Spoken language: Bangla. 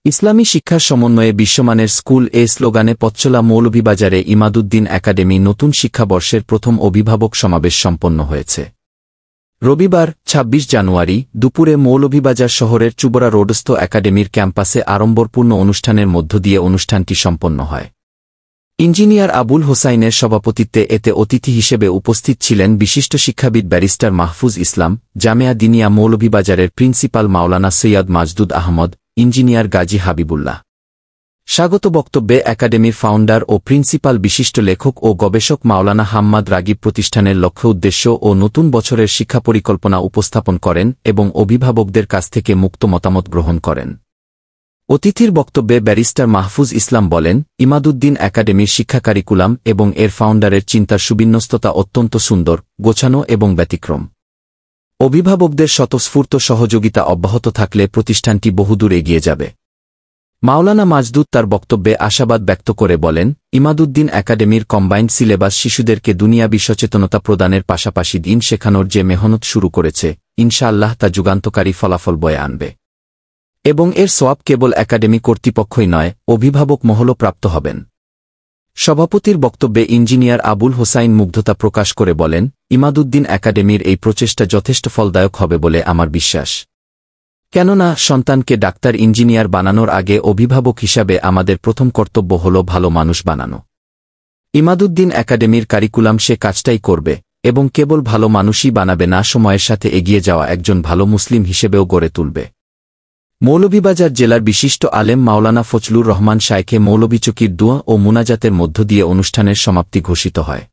ইসলামী শিক্ষার সমন্বয়ে বিশ্বমানের স্কুল স্লোগানে পথচলা মৌলভীবাজারে ইমাদুদ্দিন একাডেমি নতুন শিক্ষাবর্ষের প্রথম অভিভাবক সমাবেশ সম্পন্ন হয়েছে। রবিবার ২৬ জানুয়ারি দুপুরে মৌলভীবাজার শহরের চুবরা রোডস্থ একাডেমির ক্যাম্পাসে আড়ম্বরপূর্ণ অনুষ্ঠানের মধ্য দিয়ে অনুষ্ঠানটি সম্পন্ন হয়। ইঞ্জিনিয়ার আবুল হোসাইনের সভাপতিত্বে এতে অতিথি হিসেবে উপস্থিত ছিলেন বিশিষ্ট শিক্ষাবিদ ব্যারিস্টার মাহফুজ ইসলাম, জামেয়া দিনিয়া মৌলভীবাজারের প্রিন্সিপাল মাওলানা সৈয়দ মাজদুদ আহমদ, ইঞ্জিনিয়ার গাজী হাবিবুল্লাহ। স্বাগত বক্তব্যে একাডেমির ফাউন্ডার ও প্রিন্সিপাল বিশিষ্ট লেখক ও গবেষক মাওলানা হাম্মাদ রাগিব প্রতিষ্ঠানের লক্ষ্য উদ্দেশ্য ও নতুন বছরের শিক্ষা পরিকল্পনা উপস্থাপন করেন এবং অভিভাবকদের কাছ থেকে মুক্ত মতামত গ্রহণ করেন। অতিথির বক্তব্যে ব্যারিস্টার মাহফুজ ইসলাম বলেন, ইমাদুদ্দিন একাডেমির শিক্ষা কারিকুলাম এবং এর ফাউন্ডারের চিন্তার সুবিন্যস্ততা অত্যন্ত সুন্দর, গোছানো এবং ব্যতিক্রম। অভিভাবকদের স্বতঃস্ফূর্ত সহযোগিতা অব্যাহত থাকলে প্রতিষ্ঠানটি বহুদূর এগিয়ে যাবে। মাওলানা মাজদুদ তার বক্তব্যে আশাবাদ ব্যক্ত করে বলেন, ইমাদুদ্দিন একাডেমির কম্বাইন্ড সিলেবাস শিশুদেরকে দুনিয়াবী সচেতনতা প্রদানের পাশাপাশি দিন শেখানোর যে মেহনত শুরু করেছে, ইনশাআল্লাহ তা যুগান্তকারী ফলাফল বয়ে আনবে এবং এর সোয়াব কেবল একাডেমি কর্তৃপক্ষই নয়, অভিভাবক মহলও প্রাপ্ত হবেন। সভাপতির বক্তব্যে ইঞ্জিনিয়ার আবুল হোসাইন মুগ্ধতা প্রকাশ করে বলেন, ইমাদুদ্দিন একাডেমির এই প্রচেষ্টা যথেষ্ট ফলদায়ক হবে বলে আমার বিশ্বাস। কেননা সন্তানকে ডাক্তার ইঞ্জিনিয়ার বানানোর আগে অভিভাবক হিসাবে আমাদের প্রথম কর্তব্য হল ভালো মানুষ বানানো। ইমাদুদ্দিন একাডেমির কারিকুলাম সে কাজটাই করবে এবং কেবল ভালো মানুষই বানাবে না, সময়ের সাথে এগিয়ে যাওয়া একজন ভালো মুসলিম হিসেবেও গড়ে তুলবে। মৌলভীবাজার জেলার বিশিষ্ট আলেম মাওলানা ফজলুর রহমান শায়খে মৌলভীচকির দোয়া ও মুনাজাতের মধ্য দিয়ে অনুষ্ঠানের সমাপ্তি ঘোষিত হয়।